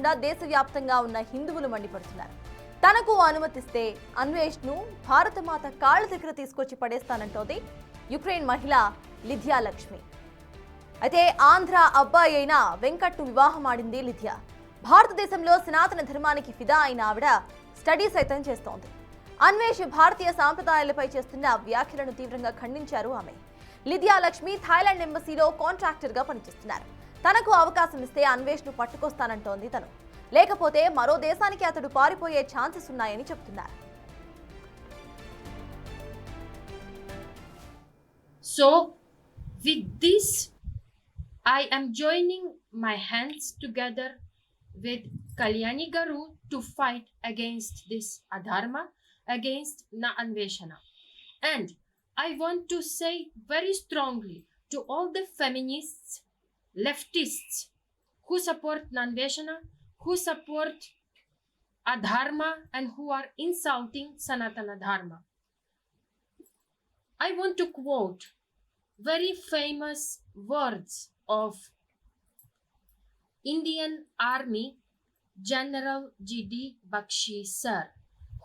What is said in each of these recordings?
కాకుండా దేశవ్యాప్తంగా ఉన్న హిందువులు మండిపడుతున్నారు. తనకు అనుమతిస్తే అన్వేష్ను భారతమాత కాళ్ళ దగ్గర తీసుకొచ్చి పడేస్తానంటోంది యుక్రెయిన్ మహిళ లిదియా లక్ష్మి. అయితే ఆంధ్ర అబ్బాయి అయిన వెంకట్ను వివాహమాడింది లిదియా. భారతదేశంలో సనాతన ధర్మానికి ఫిదా అయిన ఆవిడ స్టడీ సైతం చేస్తోంది. అన్వేష్ భారతీయ సాంప్రదాయాలపై చేస్తున్న వ్యాఖ్యలను తీవ్రంగా ఖండించారు ఆమె. లిదియా లక్ష్మి థాయిలాండ్ ఎంబసీలో కాంట్రాక్టర్గా పనిచేస్తున్నారు. తనకు అవకాశం ఇస్తే అన్వేష్ను పట్టుకొస్తానంటోంది తను. లేకపోతే మరో దేశానికి అతడు పారిపోయే ఛాన్సెస్ ఉన్నాయని చెప్తున్నారు. So with this I am joining my hands together with Kalyani Garu to fight against this adharma, against Naa Anveshana. And I want to say very strongly to all the feminists, leftists who support Naa Anveshana, who support adharma and who are insulting Sanatana Dharma. I want to quote very famous words of Indian Army General G.D. Bakshi sir,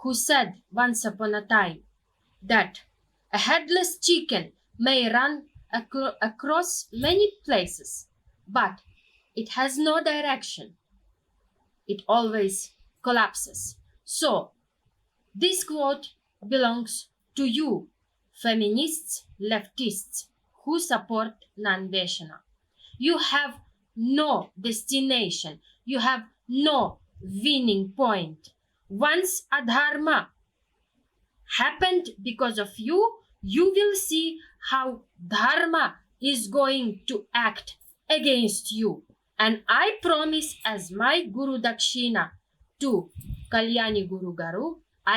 who said once upon a time that a headless chicken may run across many places, but it has no direction. It always collapses. So, this quote belongs to you, feminists, leftists, who support Naa Anveshana. You have no destination. You have no winning point. Once adharma happened because of you, you will see how dharma is going to act against you. And I promise as my Guru Dakshina to Kalyani Guru Garu,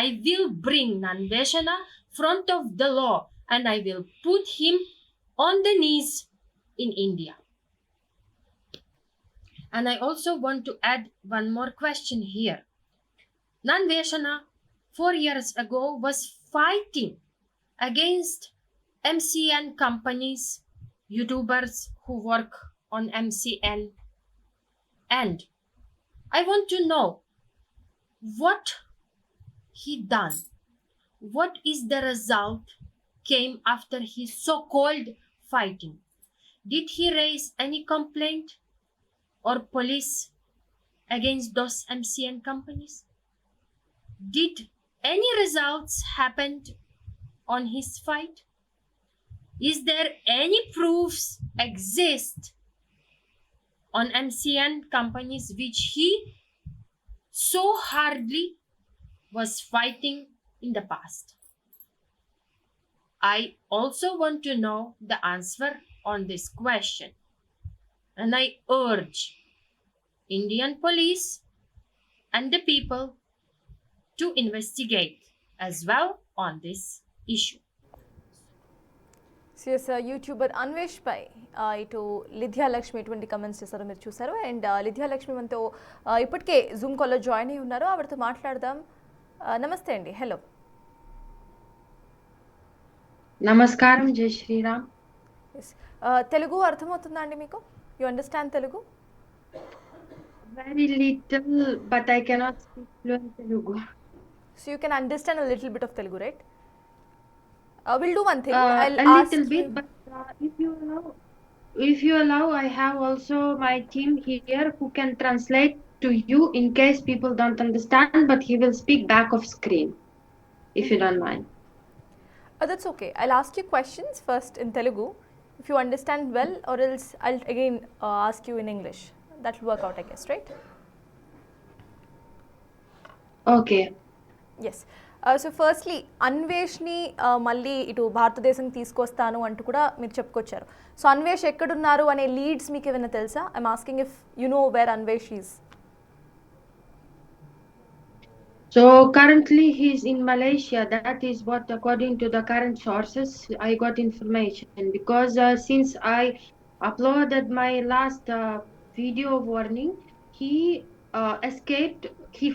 I will bring Naa Anveshana front of the law and I will put him on the knees in India. And I also want to add one more question here. Naa Anveshana 4 years ago was fighting against MCN companies, YouTubers who work on MCN. And I want to know what he done. What is the result came after his so-called fighting? Did he raise any complaint or police against those MCN companies? Did any results happened on his fight? Is there any proofs exist on MCN companies which he so hardly was fighting in the past? I also want to know the answer on this question. And I urge Indian police and the people to investigate as well on this issue. YouTuber Anvesh పై ఇటు లిదియా లక్ష్మి ఎటువంటి comments చేశారో మీరు చూసారు. And లిదియా Lakshmi మనతో ఇప్పటికే Zoom కాల్లో join అయి ఉన్నారు. ఆవిడతో మాట్లాడదాం. నమస్తే అండి. హలో. నమస్కారం. జై శ్రీరామ్. తెలుగు అర్థమవుతుందా అండి మీకు? You understand Telugu? Very little, but I cannot speak fluent Telugu. So you can understand a little bit of Telugu, right? We'll do one thing. I'll a ask little bit, but if you allow, I have also my team here who can translate to you in case people don't understand, but he will speak back of screen, if you don't mind. That's okay. I'll ask you questions first in Telugu. If you understand well, or else I'll again ask you in English. That will work out, I guess, right? Okay. Yes. So firstly అన్వేష్ని మళ్ళీ ఇటు భారతదేశం తీసుకొస్తాను అంటూ కూడా మీరు చెప్పుకొచ్చారు. So Anvesh ఎక్కడున్నారు అనే లీడ్స్ మీకు ఏమైనా తెలుసా? I'm asking if you know where Anvesh is. So currently he's in Malaysia. That is what, according to the current sources, I got information. Because since I uploaded my last video warning, he escaped. He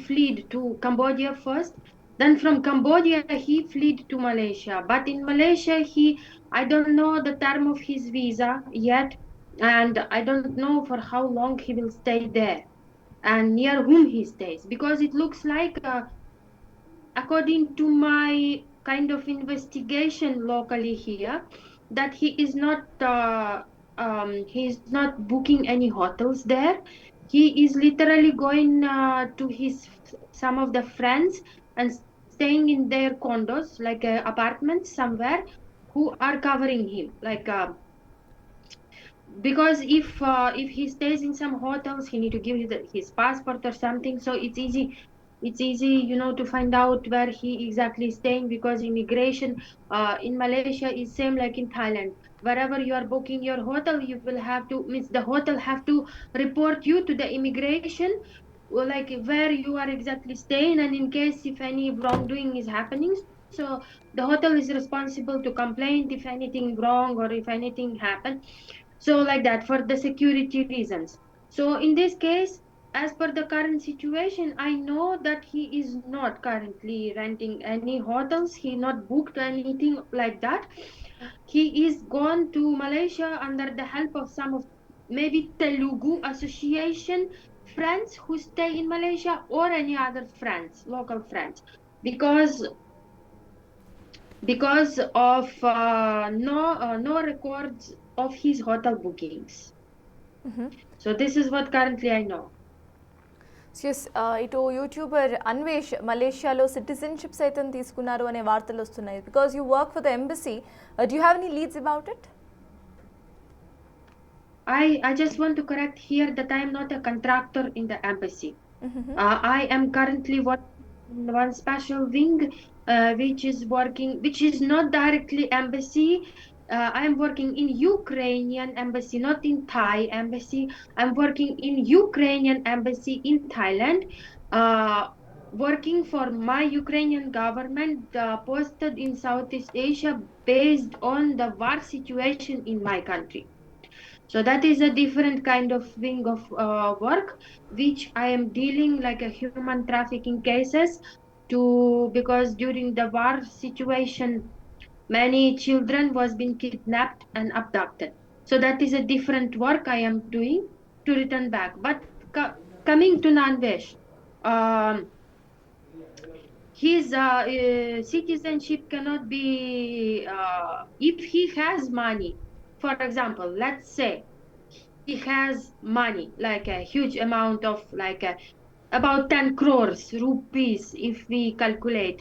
fled to Cambodia first. Then from Cambodia he fled to Malaysia. But in Malaysia I don't know the term of his visa yet. and I don't know for how long he will stay there and near whom he stays, because it looks like, according to my kind of investigation locally here, that he is not booking any hotels there. He is literally going to his some of the friends and staying in their condos, like apartments somewhere, who are covering him, like because if he stays in some hotels, he need to give his passport or something. So it's easy, to find out where he exactly staying, because immigration in Malaysia is same like in Thailand. Wherever you are booking your hotel, you will have to, means the hotel have to report you to the immigration, like where you are exactly staying, and in case if any wrongdoing is happening, so the hotel is responsible to complain if anything wrong or if anything happen. So like that, for the security reasons. So in this case, as per the current situation, I know that he is not currently renting any hotels, he not booked anything like that. He is gone to Malaysia under the help of some of maybe Telugu association friends who stay in Malaysia, or any other friends, local friends, because of no records of his hotel bookings. So this is what currently I know. Yes ఇటు YouTuber Anvesh మలేషియాలో citizenship సైతం తీసుకున్నారు అనే వార్తలు వస్తున్నాయి. Because you work for the embassy, do you have any leads about it? I just want to correct here that I am not a contractor in the embassy. I am currently working in one special wing, which is not directly embassy. I am working in Ukrainian embassy, not in Thai embassy. I'm working in Ukrainian embassy in Thailand, uh, working for my Ukrainian government, posted in Southeast Asia based on the war situation in my country. So that is a different kind of wing of work, which I am dealing like a human trafficking cases, to because during the war situation, many children was being kidnapped and abducted. So that is a different work I am doing to return back. But coming to Nanvesh, um, his citizenship cannot be, if he has money. For example, let's say he has money, like a huge amount of, like about 10 crores rupees, if we calculate,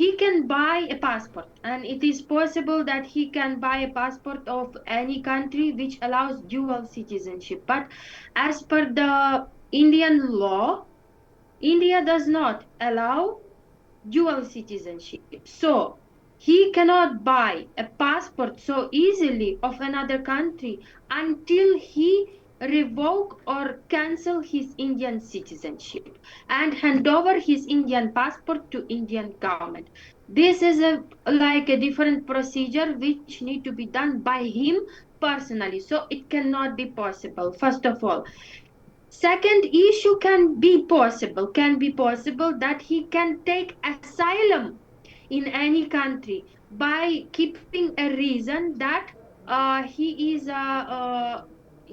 he can buy a passport, and it is possible that he can buy a passport of any country which allows dual citizenship. But as per the Indian law, India does not allow dual citizenship. So he cannot buy a passport so easily of another country until he revoke or cancel his Indian citizenship and hand over his Indian passport to Indian government. This is like a different procedure which need to be done by him personally. So it cannot be possible, first of all. Second issue can be possible that he can take asylum in any country by keeping a reason that he is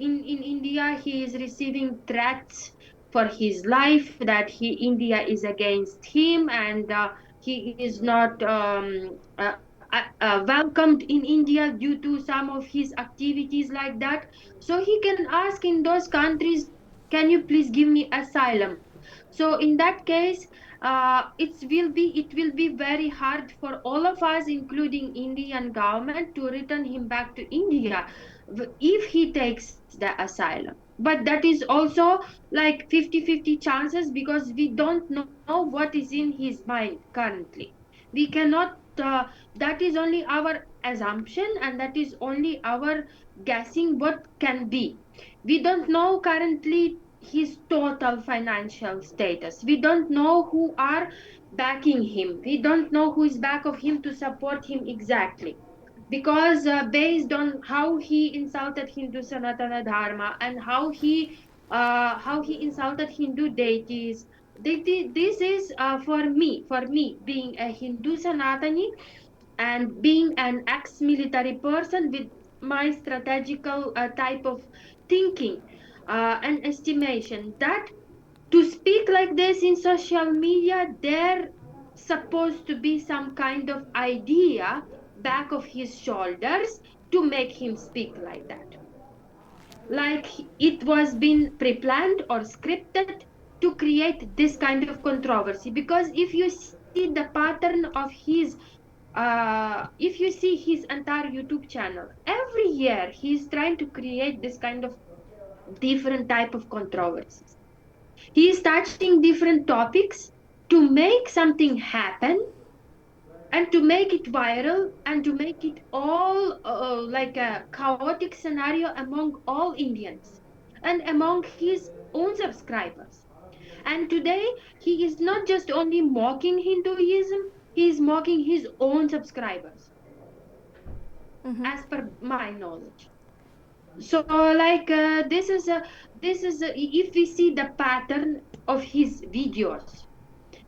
in India, he is receiving threats for his life, that India is against him, and he is not welcomed in India due to some of his activities like that. So he can ask in those countries, can you please give me asylum? So in that case, it will be very hard for all of us, including Indian government, to return him back to India if he takes the asylum. But that is also like 50-50 chances, because we don't know what is in his mind currently. We cannot, that is only our assumption, and that is only our guessing what can be. We don't know currently his total financial status. We don't know who are backing him. We don't know who is back of him to support him exactly. Because based on how he insulted Hindu Sanatana Dharma, and how he insulted Hindu deities, this is for me being a Hindu Sanatani and being an ex-military person with my strategical type of thinking and estimation that to speak like this in social media, there supposed to be some kind of idea back of his shoulders to make him speak like that, like it was been pre-planned or scripted to create this kind of controversy. Because if you see the pattern of his if you see his entire YouTube channel, every year he's trying to create this kind of different type of controversies. He is touching different topics to make something happen and to make it viral and to make it all like a chaotic scenario among all Indians and among his own subscribers. And today he is not just only mocking Hinduism, he is mocking his own subscribers, as per my knowledge. So like if we see the pattern of his videos,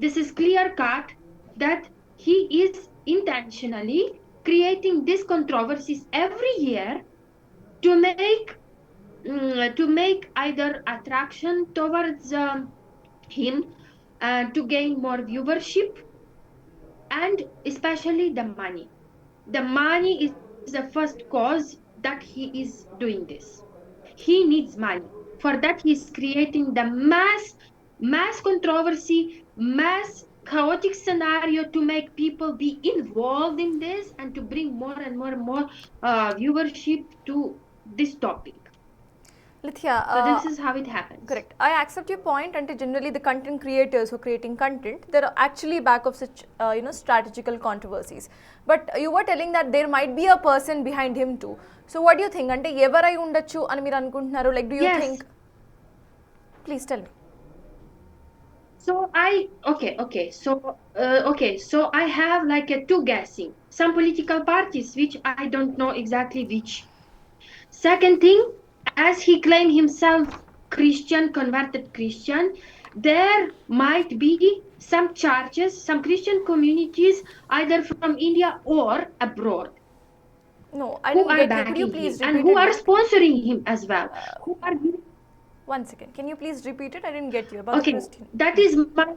this is clear cut that he is intentionally creating these controversies every year to make either attraction towards him, to gain more viewership, and especially the money. The money is the first cause that he is doing this. He needs money. For that, he is creating the mass controversy, mass chaotic scenario to make people be involved in this and to bring more and more and more viewership to this topic. Lithia, So this is how it happens. correct. I accept your point. And generally, the content creators who are creating content, they are actually back of such strategical controversies. But you were telling that there might be a person behind him too. So what do you think? Ante evarai undachu ani meer anukuntunnaru? Like, do you think? Please tell me. So so I have like a two guessing. Some political parties which I don't know exactly which. Second thing, as he claimed himself Christian, converted Christian, there might be some churches, some Christian communities, either from India or abroad, No, I who didn't are get you. Could backing you him please and repeat who it are back? sponsoring him as well. Who are giving... One second. Can you please repeat it? I didn't get you about the Okay, Christian. that is my...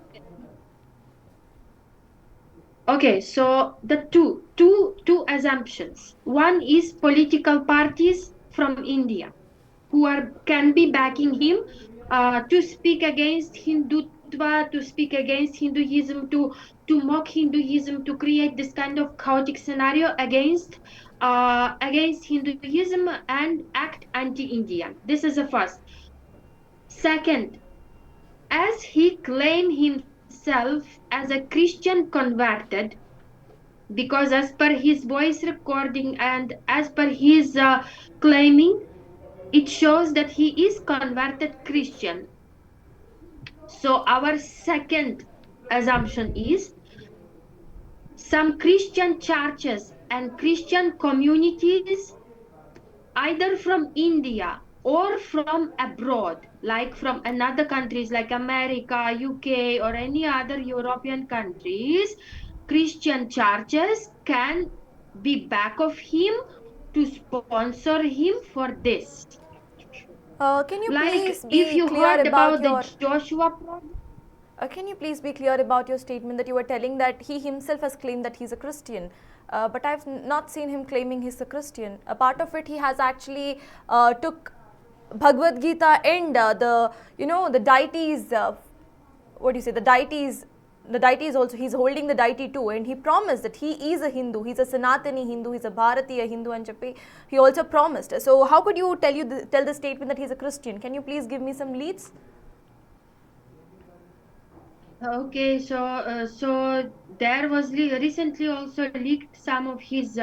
Okay, so the two assumptions. One is political parties from India who can be backing him to speak against Hindutva, to speak against Hinduism, to mock Hinduism, to create this kind of chaotic scenario against Hinduism and act anti-Indian. This is the first. Second, as he claimed himself as a Christian converted, because as per his voice recording and as per his claiming, it shows that he is converted Christian. So our second assumption is some Christian churches and Christian communities, either from India or from abroad, like from another countries like America, UK, or any other European countries, Christian churches can be back of him to sponsor him for this. Can you Like please if be you clear heard about about your... the Joshua project. Can you please be clear about your statement that you were telling that he himself has claimed that he's a Christian, but I've not seen him claiming he's a Christian. A part of it, he has actually took Bhagavad Gita and the deities. What do you say? The deities also. He's holding the deity too, and he promised that he is a Hindu. He's a Sanatani Hindu. He's a Bharatiya Hindu, and he also promised. So how could you tell the statement that he's a Christian? Can you please give me some leads? Okay, so there was recently also leaked some of his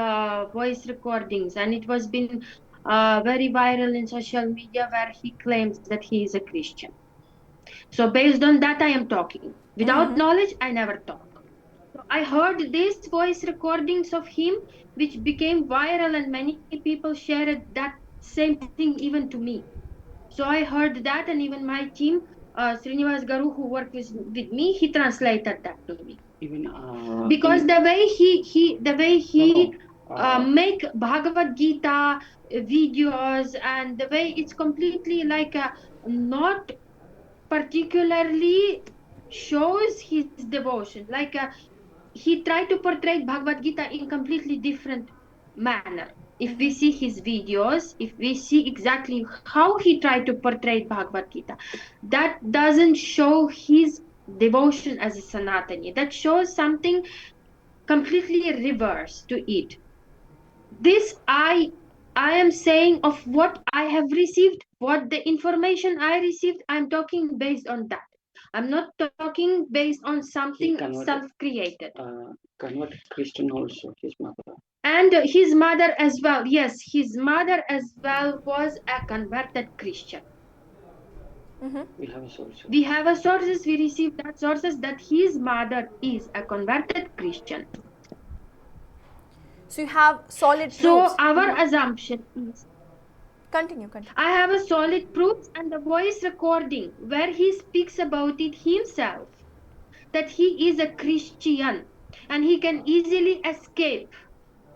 voice recordings, and it was been very viral in social media where he claims that he is a Christian. So based on that, I am talking. Without knowledge, I never talk. So I heard these voice recordings of him, which became viral, and many people shared that same thing even to me. So I heard that, and even my team, Srinivas Garu, who worked with me, he translated that to me. Even Because the way he make Bhagavad Gita videos, and the way it's completely like not particularly shows his devotion. Like he tried to portray Bhagavad Gita in completely different manner. If we see his videos, if we see exactly how he tried to portray Bhagavad Gita, that doesn't show his devotion as a Sanatani. That shows something completely reverse to it. This I am saying of what I have received, what the information I received, I'm talking based on that. I'm not talking based on something self-created. Converted Christian also, his mother. And his mother as well. Yes, his mother as well was a converted Christian. We have a source. We have a sources, we received that sources that his mother is a converted Christian. So you have solid proofs. So our assumption is, Continue. I have a solid proof and the voice recording where he speaks about it himself, that he is a Christian and he can easily escape.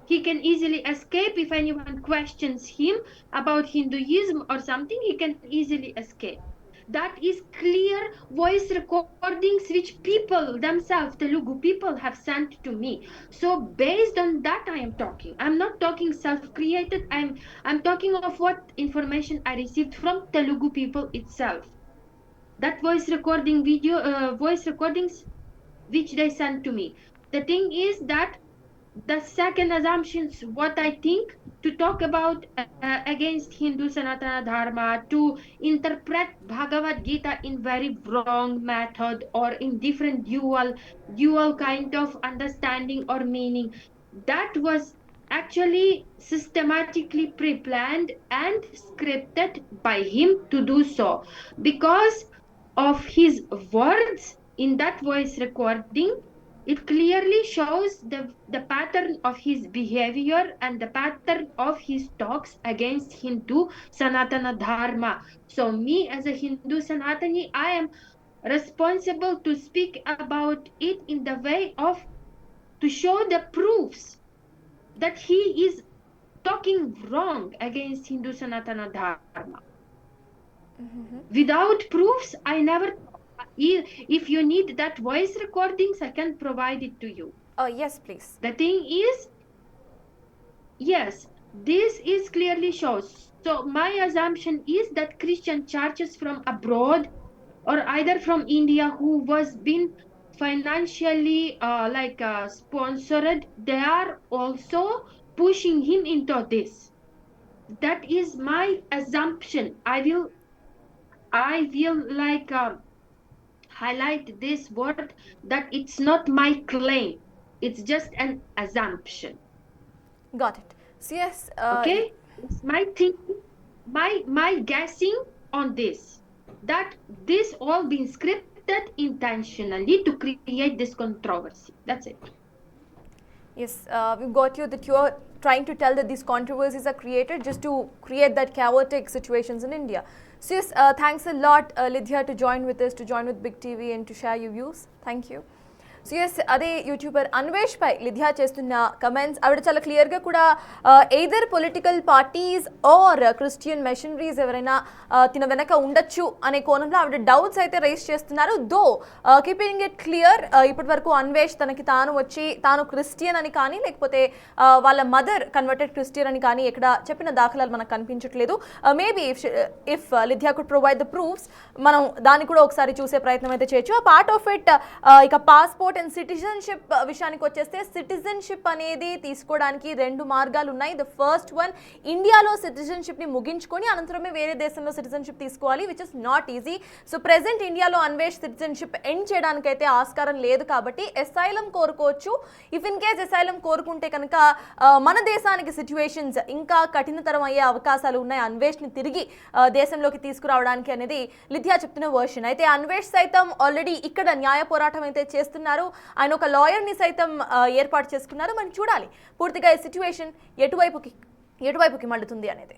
He can easily escape if anyone questions him about Hinduism or something, he can easily escape. That is clear voice recordings which people themselves, Telugu people, have sent to me. So based on that I am talking. I'm not talking self-created. I'm talking of what information I received from Telugu people itself. That voice recordings which they sent to me. The thing is that the second assumption, what I think, to talk about against Hindu Sanatana Dharma, to interpret Bhagavad Gita in very wrong method or in different dual kind of understanding or meaning, that was actually systematically pre-planned and scripted by him to do so, because of his words in that voice recording. It clearly shows the pattern of his behavior and the pattern of his talks against Hindu Sanatana Dharma. So me as a Hindu Sanatani, I am responsible to speak about it in the way of to show the proofs that he is talking wrong against Hindu Sanatana Dharma. Without proofs, I never. If you need that voice recordings, I can provide it to you. Yes, please. The thing is, yes, this is clearly shows. So my assumption is that Christian churches from abroad or either from India who was been financially sponsored, they are also pushing him into this. That is my assumption. I will highlight this word that it's not my claim, it's just an assumption. Got it. So yes, Okay, it's my thinking, my guessing on this, that this all been scripted intentionally to create this controversy. That's it. Yes, we've got you that you are trying to tell that these controversies are created just to create that chaotic situations in India. So yes, thanks a lot, Lidiya, to join with us, to join with Big TV and to share your views. Thank you. So yes అదే YouTuber Anvesh పై Lydia చేస్తున్న comments ఆవిడ చాలా క్లియర్గా కూడా either political parties or Christian missionaries ఎవరైనా తిన వెనక ఉండొచ్చు అనే కోణంలో ఆవిడ డౌట్స్ అయితే రైజ్ చేస్తున్నారు. దో కీపింగ్ ఇట్ క్లియర్, ఇప్పటి వరకు అన్వేష్ తనకి తాను వచ్చి తాను క్రిస్టియన్ అని కానీ లేకపోతే వాళ్ళ మదర్ కన్వర్టెడ్ క్రిస్టియన్ అని కానీ ఎక్కడ చెప్పిన దాఖలాలు మనకు కనిపించట్లేదు. Maybe if Lydia could provide the proofs, మనం దాన్ని కూడా ఒకసారి చూసే ప్రయత్నం అయితే చేయొచ్చు. ఆ పార్ట్ ఆఫ్ ఇట్ ఇక పాస్పోర్ట్ అండ్ సిటిజన్షిప్ విషయానికి వచ్చేస్తే, సిటిజన్షిప్ అనేది తీసుకోవడానికి రెండు మార్గాలు ఉన్నాయి. ద ఫస్ట్ వన్, ఇండియాలో సిటిజన్షిప్ని ముగించుకొని అనంతరమే వేరే దేశంలో సిటిజన్షిప్ తీసుకోవాలి, which is not easy. So present ఇండియాలో అన్వేష్ సిటిజన్షిప్ ఎండ్ చేయడానికైతే ఆస్కారం లేదు కాబట్టి అసైలం కోరుకోవచ్చు. ఇఫ్ ఇన్ కేస్ అసైలం కోరుకుంటే కనుక మన దేశానికి సిచ్యువేషన్స్ ఇంకా కఠినతరం అయ్యే అవకాశాలు ఉన్నాయి అన్వేష్ని తిరిగి దేశంలోకి తీసుకురావడానికి అనేది లిధియా చెప్తున్న వర్షన్. అయితే అన్వేష్ సైతం ఆల్రెడీ ఇక్కడ న్యాయ పోరాటం అయితే చేస్తున్నారు. ఆయన ఒక లాయర్ని సైతం ఏర్పాటు చేసుకున్నారు. మనం చూడాలి పూర్తిగా ఈ సిచ్యువేషన్ ఎటువైపుకి మళ్ళుతుంది అనేది.